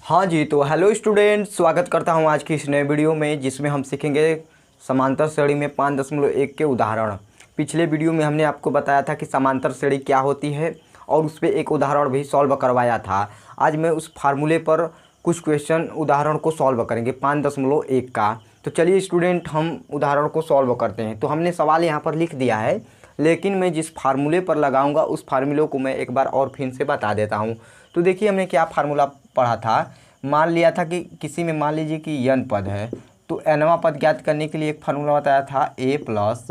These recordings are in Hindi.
हाँ जी, तो हेलो स्टूडेंट, स्वागत करता हूँ आज की इस नए वीडियो में जिसमें हम सीखेंगे समांतर श्रेणी में 5.1 के उदाहरण। पिछले वीडियो में हमने आपको बताया था कि समांतर श्रेणी क्या होती है और उस पर एक उदाहरण भी सॉल्व करवाया था। आज मैं उस फार्मूले पर कुछ क्वेश्चन उदाहरण को सॉल्व करेंगे 5.1 का। तो चलिए स्टूडेंट, हम उदाहरण को सॉल्व करते हैं। तो हमने सवाल यहाँ पर लिख दिया है, लेकिन मैं जिस फार्मूले पर लगाऊंगा उस फार्मूले को मैं एक बार और फिर से बता देता हूँ। तो देखिए, हमने क्या फार्मूला पढ़ा था। मान लिया था कि किसी में मान लीजिए कि n पद है, तो nवां पद ज्ञात करने के लिए एक फार्मूला बताया था a plus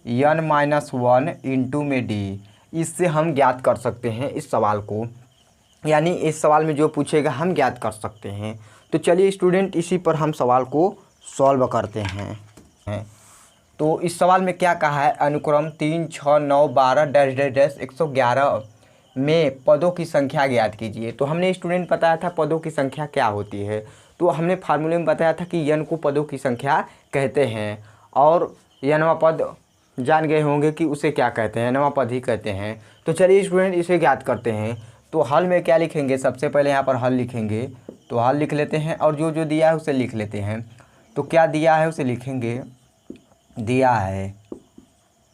n minus 1 into में d। इससे हम ज्ञात कर सकते हैं इस सवाल को, यानी इस सवाल में जो पूछेगा हम ज्ञात कर सकते हैं। तो चलिए स्टूडेंट, इसी पर हम सवाल को सॉल्व करते हैं। तो इस सवाल में क्या कहा है, अनुक्रम 3, 6, 9, 12 डैश डैश डैश 111 में पदों की संख्या ज्ञात कीजिए। तो हमने स्टूडेंट बताया था पदों की संख्या क्या होती है। तो हमने फार्मूले में बताया था कि n को पदों की संख्या कहते हैं, और nवां पद जान गए होंगे कि उसे क्या कहते हैं, nवां पद ही कहते हैं। तो चलिए स्टूडेंट, इसे ज्ञात करते हैं। तो हल में क्या लिखेंगे, सबसे पहले यहाँ पर हल लिखेंगे। तो हल लिख लेते हैं और जो जो दिया है उसे लिख लेते हैं। तो क्या दिया है उसे लिखेंगे। दिया है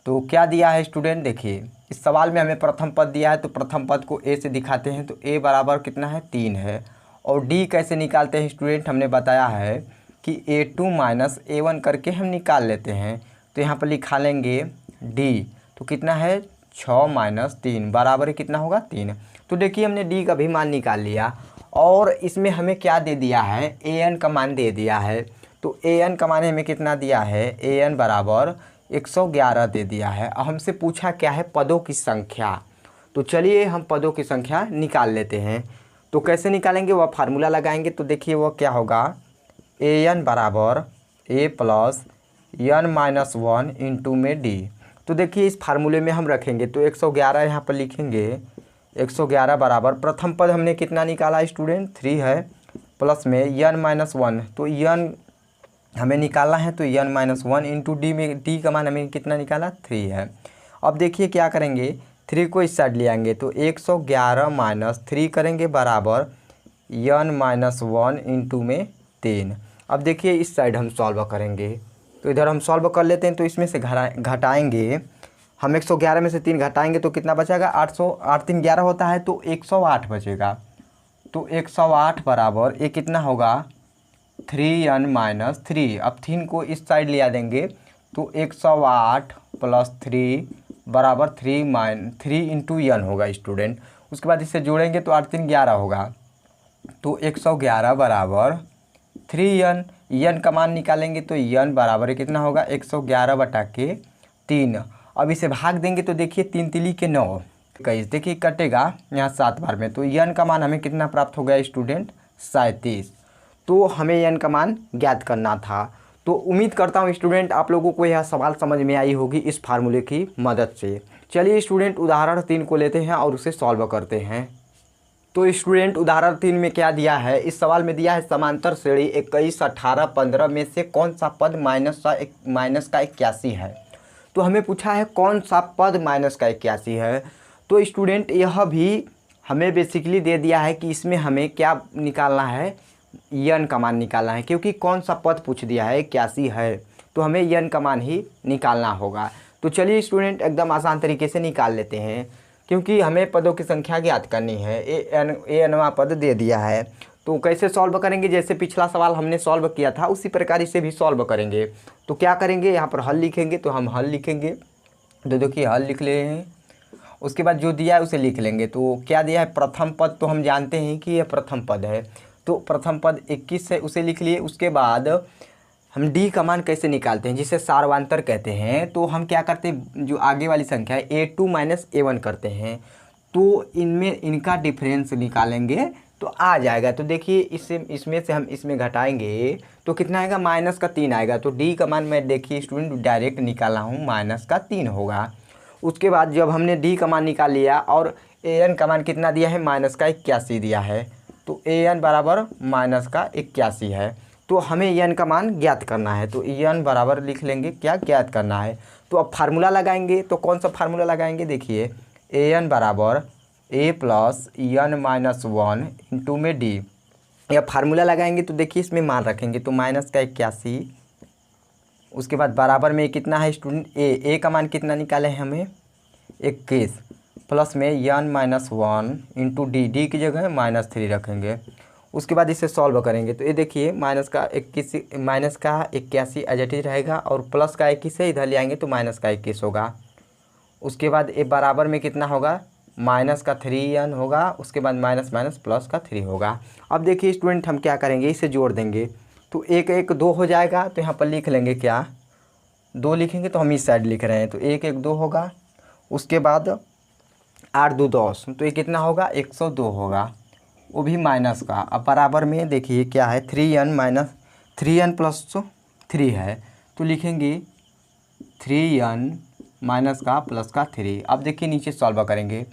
तो क्या दिया है स्टूडेंट, देखिए इस सवाल में हमें प्रथम पद दिया है, तो प्रथम पद को a से दिखाते हैं। तो a बराबर कितना है, 3 है। और d कैसे निकालते हैं स्टूडेंट, हमने बताया है कि a2 माइनस a1 करके हम निकाल लेते हैं। तो यहाँ पर लिखा लेंगे d, तो कितना है 6 माइनस 3 बराबर कितना होगा 3। तो देखिए, हमने d का भी मान निकाल लिया और इसमें हमें क्या दे दिया है, an का मान दे दिया है। तो an का मान हमें कितना दिया है, an बराबर 111 दे दिया है। अब हमसे पूछा क्या है, पदों की संख्या। तो चलिए हम पदों की संख्या निकाल लेते हैं। तो कैसे निकालेंगे, वह फार्मूला लगाएंगे। तो देखिए वह क्या होगा, an बराबर a plus n minus 1 into में d। तो देखिए इस फार्मूले में हम रखेंगे। तो 111 यहाँ पर लिखेंगे। 111 बराबर प्रथम पद हमने कितना निकाला स्टूडेंट, 3 है, प्लस में n माइनस 1। तो n हमें निकालना है, तो n माइनस 1 इंटू डी में d का मान हमें कितना निकाला, 3 है। अब देखिए क्या करेंगे, 3 को इस साइड ले आएंगे। तो 111 माइनस 3 करेंगे बराबर n माइनस 1 इंटू में 3। अब देखिए इस साइड हम सॉल्व करेंगे। तो इधर हम सॉल्व कर लेते हैं। तो इसमें से घटाएंगे हम, 111 में से 3 घटाएंगे तो कितना बचेगा, 800। 8 3 11 होता है, तो 108 बचेगा। तो 108 बराबर ये कितना होगा, 3n माइनस 3। अब 3 को इस साइड ले आ देंगे। तो 108 प्लस 3 बराबर 3 इंटू n होगा स्टूडेंट। उसके बाद इसे जोड़ेंगे तो 8 3 11 होगा। तो 111 बराबर 3n, n का मान निकालेंगे तो n बराबर कितना होगा, 111 बटा के 3। अब इसे भाग देंगे तो देखिए 3 तिली के 9, 21। देखिए कटेगा यहाँ 7 बार में। तो n का मान हमें कितना प्राप्त हो गया स्टूडेंट, 37। तो हमें n का मान ज्ञात करना था। तो उम्मीद करता हूँ स्टूडेंट आप लोगों को यह सवाल समझ में आई होगी इस फार्मूले की मदद से। चलिए स्टूडेंट, उदाहरण 3 को लेते हैं और उसे सॉल्व करते हैं। तो स्टूडेंट, उदाहरण 3 में क्या दिया है, इस सवाल में दिया है समांतर श्रेणी 21, 18, 15 में से कौन सा पद माइनस का 81 है। तो हमें पूछा है कौन सा पद माइनस का 81 है। तो स्टूडेंट यह भी हमें बेसिकली दे दिया है कि इसमें हमें क्या निकालना है, n का मान निकालना है, क्योंकि कौन सा पद पूछ दिया है, 81 है, तो हमें n का मान ही निकालना होगा। तो चलिए स्टूडेंट, एकदम आसान तरीके से निकाल लेते हैं, क्योंकि हमें पदों की संख्या ज्ञात करनी है। nवां पद दे दिया है। तो कैसे सॉल्व करेंगे, जैसे पिछला सवाल हमने सॉल्व किया था उसी प्रकार इसे भी सॉल्व करेंगे। तो क्या करेंगे, यहाँ पर हल लिखेंगे। तो हम हल लिखेंगे, तो देखिए हल लिख ले हैं। उसके बाद जो दिया है उसे लिख लेंगे। तो क्या दिया है, प्रथम पद, तो हम जानते हैं कि यह प्रथम पद है। तो प्रथम पद 21 है, उसे लिख लिए। उसके बाद हम d का मान कैसे निकालते हैं, जिसे सार्वंतर कहते हैं। तो हम क्या करते हैं, जो आगे वाली संख्या है a2 माइनस a1 करते हैं। तो इनमें इनका डिफरेंस निकालेंगे तो आ जाएगा। तो देखिए इसमें से हम इसमें घटाएंगे तो कितना आएगा, माइनस का 3 आएगा। तो d का मान मैं देखिए स्टूडेंट डायरेक्ट निकाला हूँ, माइनस का 3 होगा। उसके बाद जब हमने d का मान निकाल लिया और an का मान कितना दिया है, माइनस का 81 दिया है। तो an बराबर माइनस का 81 है। तो हमें n का मान ज्ञात करना है। तो n बराबर लिख लेंगे, क्या ज्ञात करना है। तो अब फार्मूला लगाएंगे। तो कौन सा फार्मूला लगाएंगे, देखिए an बराबर a plus n minus 1 into में d। या फार्मूला लगाएंगे तो देखिए इसमें मान रखेंगे तो माइनस का 81, उसके बाद बराबर में कितना है स्टूडेंट, ए का मान कितना निकाले हैं हमें 21, प्लस में n-1 इंटू डी की जगह -3 रखेंगे। उसके बाद इसे सॉल्व करेंगे तो ये देखिए माइनस का 81 एज इट इज रहेगा और प्लस का 21 है, इधर ले आएंगे तो माइनस का 21 होगा। उसके बाद ये बराबर में कितना होगा, माइनस का 3n होगा, उसके बाद माइनस माइनस प्लस का 3 होगा। अब देखिए स्टूडेंट हम क्या करेंगे, इसे जोड़ देंगे तो 1 1 2 हो जाएगा, तो यहाँ पर लिख लेंगे क्या 2 लिखेंगे, तो हम इस साइड लिख रहे हैं तो 1 1 2 होगा। उसके बाद 8 2 10, तो ये कितना होगा 102 होगा, वो भी माइनस का। अब बराबर में देखिए क्या है 3n प्लस 3 है, तो लिखेंगे 3n माइनस का प्लस का 3। अब देखिए नीचे सॉल्व करेंगे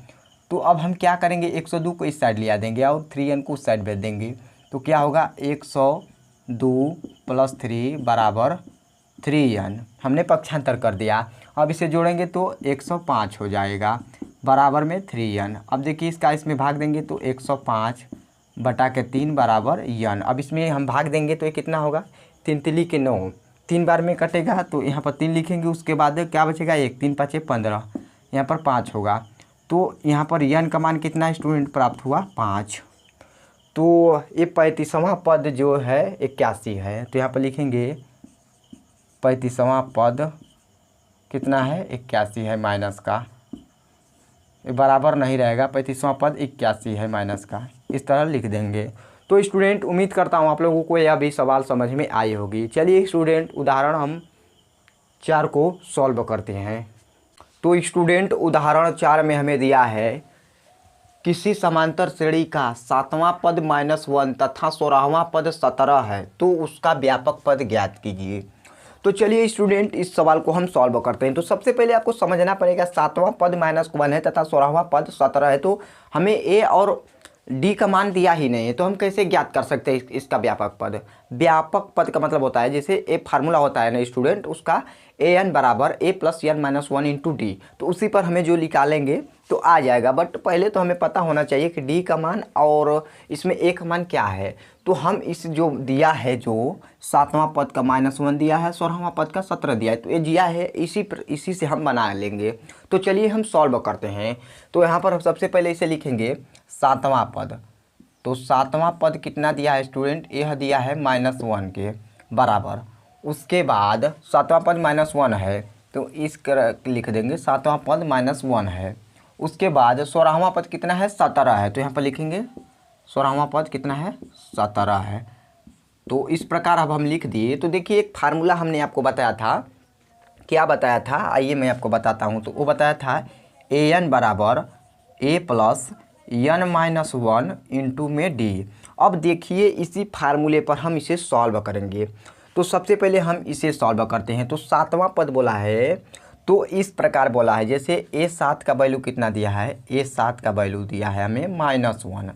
तो अब हम क्या करेंगे 102 को इस साइड ले आ देंगे और 3n को उस साइड भेज देंगे, तो क्या होगा 102 प्लस 3 बराबर 3n, हमने पक्षांतर कर दिया। अब इसे जोड़ेंगे तो 105 हो जाएगा बराबर में 3n। अब देखिए इसका इसमें भाग देंगे तो 105 बटा के 3 बराबर n। अब इसमें हम भाग देंगे तो ये कितना होगा 3 तिली के 9, 3 बार में कटेगा तो यहाँ पर 3 लिखेंगे, उसके बाद क्या बचेगा 1, 3 5 15, यहाँ पर 5 होगा। तो यहाँ पर n का मान कितना स्टूडेंट प्राप्त हुआ 5। तो ये 35वां पद जो है 81 है, तो यहाँ पर लिखेंगे 35वां पद कितना है 81 है माइनस का, ये बराबर नहीं रहेगा, 35वां पद 81 है माइनस का, इस तरह लिख देंगे। तो स्टूडेंट उम्मीद करता हूँ आप लोगों को यह भी सवाल समझ में आई होगी। चलिए स्टूडेंट उदाहरण हम 4 को सॉल्व करते हैं। तो स्टूडेंट उदाहरण 4 में हमें दिया है किसी समांतर श्रेणी का 7वां पद -1 तथा 16वां पद 17 है, तो उसका व्यापक पद ज्ञात कीजिए। तो चलिए स्टूडेंट इस सवाल को हम सॉल्व करते हैं। तो सबसे पहले आपको समझना पड़ेगा 7वां पद -1 है तथा 16वां पद 17 है, तो हमें ए और डी का मान दिया ही नहीं है, तो हम कैसे ज्ञात कर सकते हैं इसका व्यापक पद। व्यापक पद का मतलब होता है जैसे ए फार्मूला होता है ना स्टूडेंट, उसका an बराबर a plus n-1 into D, तो उसी पर हमें जो निकालेंगे तो आ जाएगा। बट पहले तो हमें पता होना चाहिए कि डी का मान और इसमें a का मान क्या है। तो हम इस जो दिया है जो 7वां पद का -1 दिया है, 16वां पद का 17 दिया है, तो ये दिया है इसी से हम बना लेंगे। तो चलिए हम सॉल्व करते हैं। तो यहाँ पर हम सबसे पहले इसे लिखेंगे 7वां पद। तो 7वां पद कितना दिया है स्टूडेंट, यह दिया है -1 के बराबर। उसके बाद 7वां पद -1 है तो इस लिख देंगे 7वां पद -1 है। उसके बाद 16वां पद कितना है 17 है, तो यहाँ पर लिखेंगे 16वां पद कितना है 17 है। तो इस प्रकार अब हम लिख दिए। तो देखिए एक फार्मूला हमने आपको बताया था, क्या बताया था आइए मैं आपको बताता हूँ। तो वो बताया था an बराबर a प्लस n-1 इंटू में डी। अब देखिए इसी फार्मूले पर हम इसे सॉल्व करेंगे। तो सबसे पहले हम इसे सॉल्व करते हैं। तो 7वां पद बोला है तो इस प्रकार बोला है, जैसे a7 का वैल्यू कितना दिया है, a7 का वैल्यू दिया है हमें -1,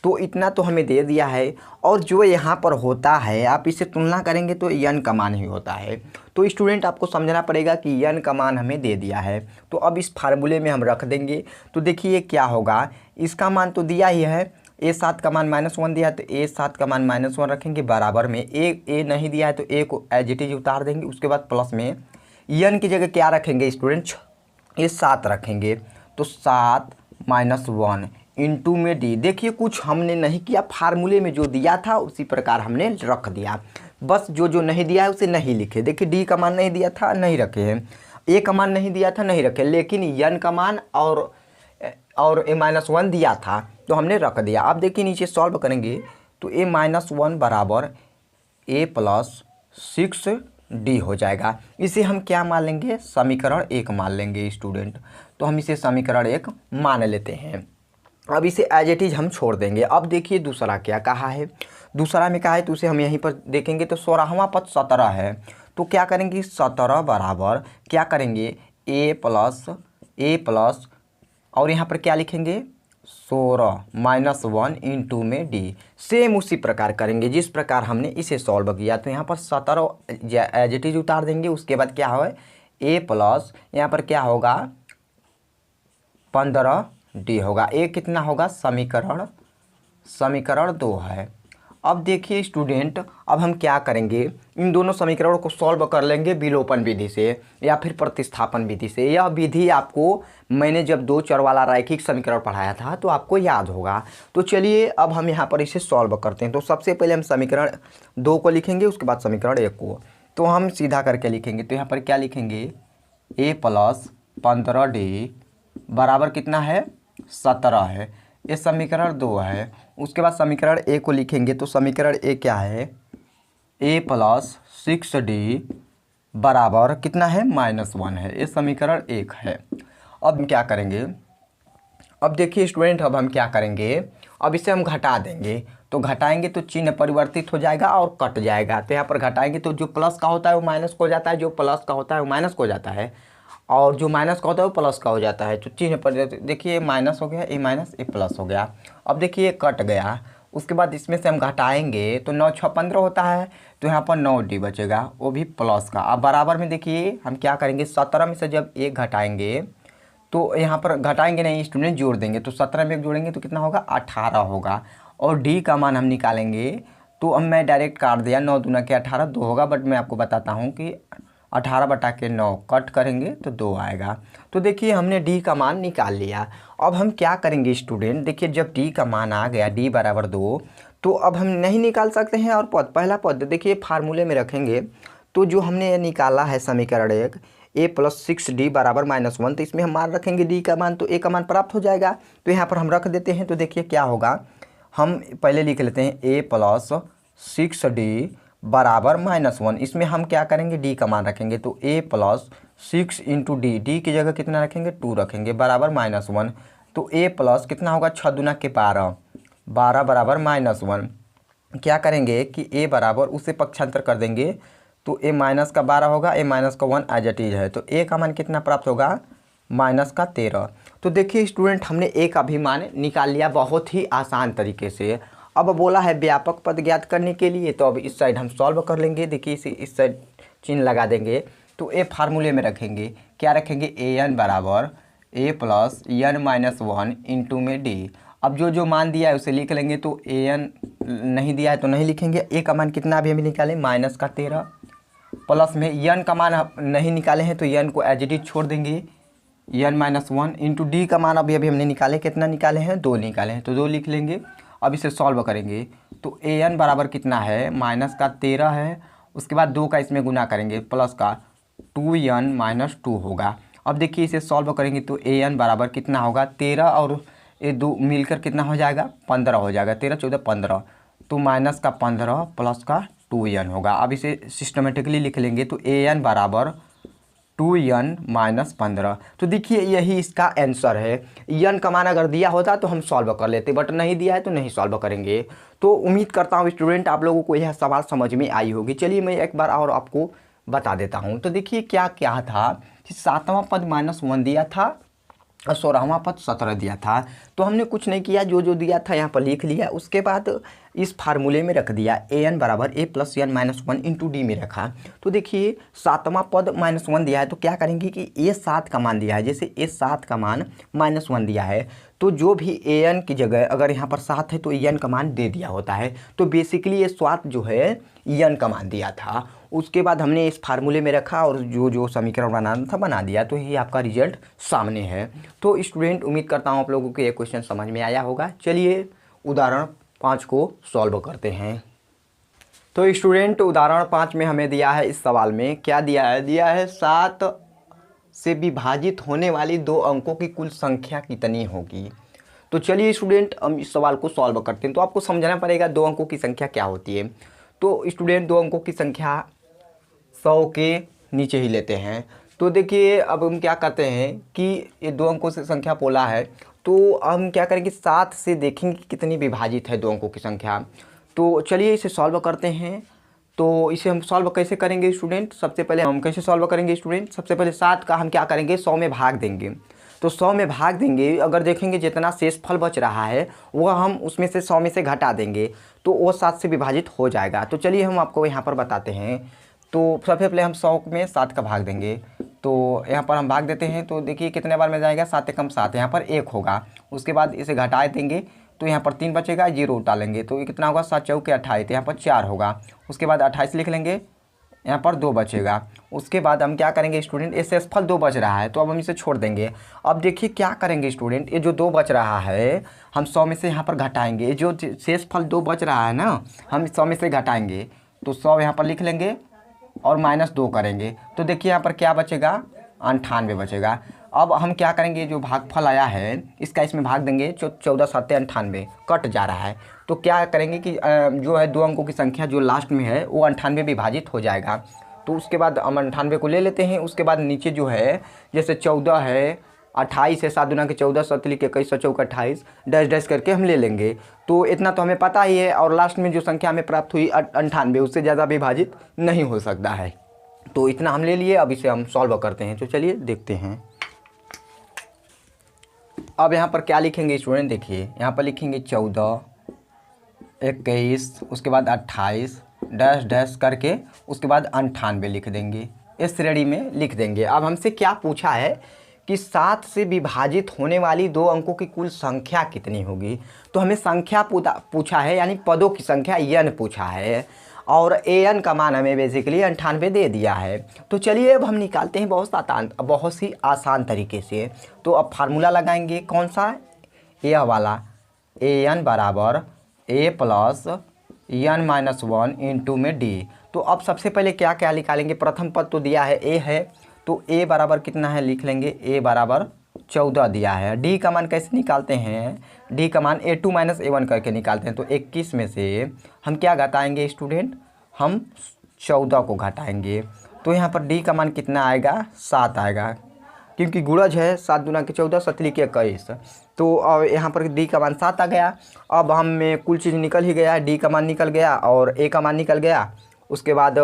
तो इतना तो हमें दे दिया है। और जो यहाँ पर होता है आप इसे तुलना करेंगे तो n का मान ही होता है। तो स्टूडेंट आपको समझना पड़ेगा कि n का मान हमें दे दिया है, तो अब इस फार्मूले में हम रख देंगे। तो देखिए क्या होगा, इसका मान तो दिया ही है, a7 का मान -1 दिया है तो a7 का मान -1 रखेंगे बराबर में a नहीं दिया है तो a को एज इट इज उतार देंगे। उसके बाद प्लस में n की जगह क्या रखेंगे स्टूडेंट, ये 7 रखेंगे। तो 7 -1 इंटू में डी। देखिए कुछ हमने नहीं किया, फार्मूले में जो दिया था उसी प्रकार हमने रख दिया, बस जो नहीं दिया है उसे नहीं लिखे। देखिए डी का मान नहीं दिया था नहीं रखे हैं, ए का मान नहीं दिया था नहीं रखे, लेकिन n का मान और a-1 दिया था तो हमने रख दिया। अब देखिए नीचे सॉल्व करेंगे तो a-1 बराबर a प्लस 6d हो जाएगा। इसे हम क्या मान लेंगे, समीकरण 1 मान लेंगे स्टूडेंट। तो हम इसे समीकरण 1 मान लेते हैं। अब इसे एज इट इज हम छोड़ देंगे। अब देखिए दूसरा क्या कहा है, दूसरा में कहा है तो उसे हम यहीं पर देखेंगे। तो 16वां पद 17 है, तो क्या करेंगे 17 बराबर क्या करेंगे a प्लस और यहाँ पर क्या लिखेंगे 16 -1 इंटू में डी। सेम उसी प्रकार करेंगे जिस प्रकार हमने इसे सॉल्व किया। तो यहाँ पर 17 एज इट इज उतार देंगे। उसके बाद क्या हो a प्लस यहाँ पर क्या होगा 15d होगा। ए कितना होगा समीकरण 2 है। अब देखिए स्टूडेंट, अब हम क्या करेंगे, इन दोनों समीकरणों को सॉल्व कर लेंगे विलोपन विधि से या फिर प्रतिस्थापन विधि से। यह विधि आपको मैंने जब दो चर वाला रैखिक समीकरण पढ़ाया था तो आपको याद होगा। तो चलिए अब हम यहाँ पर इसे सॉल्व करते हैं। तो सबसे पहले हम समीकरण 2 को लिखेंगे, उसके बाद समीकरण 1 को। तो हम सीधा करके लिखेंगे। तो यहाँ पर क्या लिखेंगे, a + 15d बराबर कितना है, 17 है। ये समीकरण 2 है। उसके बाद समीकरण ए को लिखेंगे। तो समीकरण ए क्या है, a + 6d बराबर कितना है, -1 है। ये समीकरण 1 है। अब हम क्या करेंगे, अब देखिए स्टूडेंट, अब हम क्या करेंगे, अब इसे हम घटा देंगे। तो घटाएंगे तो चिन्ह परिवर्तित हो जाएगा और कट जाएगा। तो यहाँ पर घटाएंगे तो जो प्लस का होता है वो माइनस को जाता है, जो प्लस का होता है वो माइनस को जाता है, और जो माइनस का होता है वो प्लस का हो जाता है। तो चिन्ह पर देखिए माइनस हो गया, ए माइनस ए प्लस हो गया। अब देखिए कट गया। उसके बाद इसमें से हम घटाएंगे तो 9 6 15 होता है। तो यहाँ पर 9d बचेगा, वो भी प्लस का। अब बराबर में देखिए हम क्या करेंगे, 17 में से जब 1 घटाएंगे तो यहाँ पर घटाएंगे नहीं स्टूडेंट, जोड़ देंगे। तो 17 में 1 जोड़ेंगे तो कितना होगा, 18 होगा। और d का मान हम निकालेंगे। तो अब मैं डायरेक्ट काट दिया, 9 दूना के 18 2 होगा, बट मैं आपको बताता हूँ कि 18/9 कट करेंगे तो 2 आएगा। तो देखिए हमने d का मान निकाल लिया। अब हम क्या करेंगे स्टूडेंट, देखिए जब d का मान आ गया d = 2, तो अब हम नहीं निकाल सकते हैं। और पहला पद देखिए फार्मूले में रखेंगे। तो जो हमने निकाला है समीकरण 1, a + 6d बराबर -1, तो इसमें हम मान रखेंगे d का मान, तो a का मान प्राप्त हो जाएगा। तो यहाँ पर हम रख देते हैं। तो देखिए क्या होगा, हम पहले लिख लेते हैं a + 6d बराबर -1। इसमें हम क्या करेंगे, d का मान रखेंगे। तो a + 6 × d की जगह कितना रखेंगे, 2 रखेंगे, बराबर -1। तो a प्लस कितना होगा, 6 दूना के 12, 12 बराबर -1। क्या करेंगे कि a बराबर उसे पक्षांतर कर देंगे। तो a माइनस का 12 होगा, a माइनस का 1 एज इट इज है। तो a का मान कितना प्राप्त होगा, -13। तो देखिए स्टूडेंट, हमने a का भी मान निकाल लिया बहुत ही आसान तरीके से। अब बोला है व्यापक पद ज्ञात करने के लिए, तो अब इस साइड हम सॉल्व कर लेंगे। देखिए इस साइड चिन्ह लगा देंगे। तो a फार्मूले में रखेंगे, क्या रखेंगे, an बराबर a + n-1 इंटू में d। अब जो मान दिया है उसे लिख लेंगे। तो an नहीं दिया है तो नहीं लिखेंगे। a का मान कितना अभी हमें निकालें, -13, प्लस में n का मान नहीं निकाले हैं तो n को एज इट इज छोड़ देंगे, n-1 इंटू d का मान अभी हमने निकाले, कितना निकाले हैं, 2 निकाले हैं, तो 2 लिख लेंगे। अब इसे सॉल्व करेंगे। तो an बराबर कितना है, -13 है। उसके बाद 2 का इसमें गुना करेंगे, प्लस का 2n - 2 होगा। अब देखिए इसे सॉल्व करेंगे तो an बराबर कितना होगा, 13 और ये 2 मिलकर कितना हो जाएगा, 15 हो जाएगा। 13 14 15, तो -15 प्लस का 2n होगा। अब इसे सिस्टमेटिकली लिख लेंगे। तो an बराबर 2n - 15। तो देखिए यही इसका आंसर है। n का मान अगर दिया होता तो हम सॉल्व कर लेते, बट नहीं दिया है तो नहीं सॉल्व करेंगे। तो उम्मीद करता हूँ स्टूडेंट आप लोगों को यह सवाल समझ में आई होगी। चलिए मैं एक बार और आपको बता देता हूँ। तो देखिए क्या क्या था कि 7वां पद -1 दिया था और 16वां पद 17 दिया था। तो हमने कुछ नहीं किया, जो दिया था यहाँ पर लिख लिया। उसके बाद इस फार्मूले में रख दिया, an बराबर a + n-1 इंटू d में रखा। तो देखिए 7वां पद -1 दिया है, तो क्या करेंगे कि a 7 का मान दिया है, जैसे a 7 का मान -1 दिया है, तो जो भी an की जगह अगर यहाँ पर 7 है तो n का मान दे दिया होता है। तो बेसिकली ये 7 जो है n का मान दिया था। उसके बाद हमने इस फार्मूले में रखा और जो समीकरण बनाना था बना दिया। तो ये आपका रिजल्ट सामने है। तो स्टूडेंट उम्मीद करता हूँ आप लोगों को ये क्वेश्चन समझ में आया होगा। चलिए उदाहरण 5 को सॉल्व करते हैं। तो स्टूडेंट उदाहरण 5 में हमें दिया है, इस सवाल में क्या दिया है 7 से विभाजित होने वाली 2 अंकों की कुल संख्या कितनी होगी। तो चलिए स्टूडेंट हम इस सवाल को सॉल्व करते हैं। तो आपको समझना पड़ेगा 2 अंकों की संख्या क्या होती है। तो स्टूडेंट 2 अंकों की संख्या 100 के नीचे ही लेते हैं। तो देखिए अब हम क्या करते हैं कि ये 2 अंकों से संख्या बोला है, तो हम क्या करेंगे 7 से देखेंगे कि कितनी विभाजित है 2 अंकों की संख्या। तो चलिए इसे सॉल्व करते हैं। तो इसे हम सॉल्व कैसे करेंगे स्टूडेंट, सबसे पहले हम कैसे सॉल्व करेंगे स्टूडेंट, सबसे पहले 7 का हम क्या करेंगे 100 में भाग देंगे। तो 100 में भाग देंगे, अगर देखेंगे जितना शेष फल बच रहा है वह हम उसमें से 100 में से घटा देंगे, तो वो 7 से विभाजित हो जाएगा। तो चलिए हम आपको यहाँ पर बताते हैं। तो सबसे पहले हम 100 में 7 का भाग देंगे। तो यहाँ पर हम भाग देते हैं। तो देखिए कितने बार में जाएगा, 7 एकम 7, यहाँ पर 1 होगा। उसके बाद इसे घटा देंगे तो यहाँ पर 3 बचेगा, 0 डालेंगे तो ये कितना होगा, 7 चौके 28, तो यहाँ पर 4 होगा। उसके बाद 28 लिख लेंगे, यहाँ पर 2 बचेगा। उसके बाद हम क्या करेंगे स्टूडेंट, ये शेषफल 2 बच रहा है तो अब हम इसे छोड़ देंगे। अब देखिए क्या करेंगे स्टूडेंट, ये जो 2 बच रहा है हम 100 में से यहाँ पर घटाएंगे। ये जो शेषफल 2 बच रहा है ना, हम 100 में से घटाएंगे तो 100 यहाँ पर लिख लेंगे और -2 करेंगे तो देखिए यहाँ पर क्या बचेगा, 98 बचेगा। अब हम क्या करेंगे, जो भागफल आया है इसका इसमें भाग देंगे, 14 7 98 कट जा रहा है तो क्या करेंगे कि जो है 2 अंकों की संख्या जो लास्ट में है वो 98 विभाजित हो जाएगा। तो उसके बाद हम 98 को ले लेते हैं। उसके बाद नीचे जो है जैसे 14 है, 28 है, 7 दूना के 14, 7 लिख के 21, 7 चौका 28 डैश डैश करके हम ले लेंगे। तो इतना तो हमें पता ही है और लास्ट में जो संख्या हमें प्राप्त हुई 98, उससे ज़्यादा विभाजित नहीं हो सकता है। तो इतना हम ले लिए। अब इसे हम सॉल्व करते हैं तो चलिए देखते हैं। अब यहाँ पर क्या लिखेंगे स्टूडेंट, देखिए यहाँ पर लिखेंगे 14, 21, उसके बाद 28 डैश डैश करके उसके बाद 98 लिख देंगे, इस श्रेणी में लिख देंगे। अब हमसे क्या पूछा है कि 7 से विभाजित होने वाली 2 अंकों की कुल संख्या कितनी होगी। तो हमें संख्या पूछा है, यानी पदों की संख्या n पूछा है और an का मान हमें बेसिकली 98 दे दिया है। तो चलिए अब हम निकालते हैं बहुत ही आसान तरीके से। तो अब फार्मूला लगाएंगे, कौन सा, यह वाला, an बराबर a प्लस n-1 इंटू में d। तो अब सबसे पहले क्या क्या निकालेंगे, प्रथम पद तो दिया है a है तो a बराबर कितना है, लिख लेंगे a बराबर 14 दिया है। d का मान कैसे निकालते हैं, d का मान a2 - a1 करके निकालते हैं। तो 21 में से हम क्या घटाएंगे स्टूडेंट, हम 14 को घटाएंगे तो यहाँ पर d का मान कितना आएगा, 7 आएगा, क्योंकि गुणज है, 7 दूना के 14, 7 लिख के 21। तो यहाँ पर d का मान 7 आ गया। अब हम में कुल चीज़ निकल ही गया, d का मान निकल गया और a का मान निकल गया। उसके बाद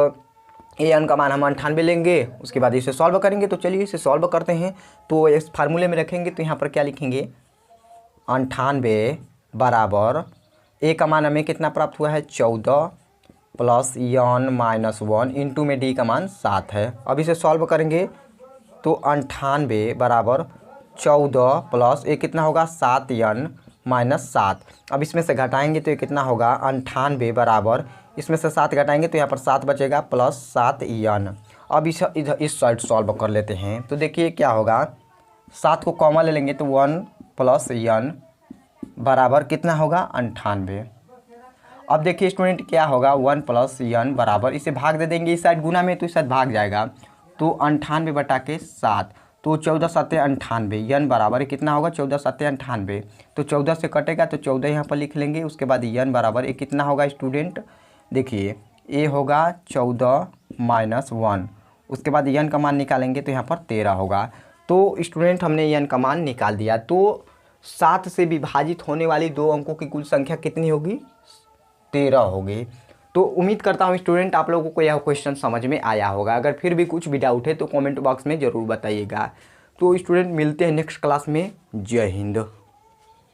an का मान हम 98 लेंगे, उसके बाद इसे सॉल्व करेंगे। तो चलिए इसे सॉल्व करते हैं। तो इस फार्मूले में रखेंगे तो यहाँ पर क्या लिखेंगे, 98 बराबर a का मान हमें कितना प्राप्त हुआ है, 14 प्लस n-1 इंटू में d का मान 7 है। अब इसे सॉल्व करेंगे तो 98 बराबर 14 प्लस ये कितना होगा, 7n-7। अब इसमें से घटाएंगे तो ये कितना होगा, 98 बराबर इसमें से 7 घटाएंगे तो यहाँ पर 7 बचेगा प्लस 7n। अब इस साइड सॉल्व कर लेते हैं। तो देखिए क्या होगा, 7 को कॉमन ले लेंगे तो 1 प्लस n बराबर कितना होगा, 98। अब देखिए स्टूडेंट क्या होगा, 1 प्लस n बराबर, इसे भाग दे देंगे इस साइड गुना में तो इस साइड भाग जाएगा तो 98 बटा के 7, तो 14 7 98, n बराबर कितना होगा, 14 7 98। तो 14 से कटेगा तो 14 यहाँ पर लिख लेंगे। उसके बाद n बराबर ये कितना होगा स्टूडेंट, देखिए a होगा 14 - 1। उसके बाद n का मान निकालेंगे तो यहाँ पर 13 होगा। तो स्टूडेंट हमने n का मान निकाल दिया। तो 7 से विभाजित होने वाली 2 अंकों की कुल संख्या कितनी होगी, 13 होगी। तो उम्मीद करता हूँ स्टूडेंट आप लोगों को यह क्वेश्चन समझ में आया होगा। अगर फिर भी कुछ भी डाउट है तो कमेंट बॉक्स में ज़रूर बताइएगा। तो स्टूडेंट मिलते हैं नेक्स्ट क्लास में। जय हिंद।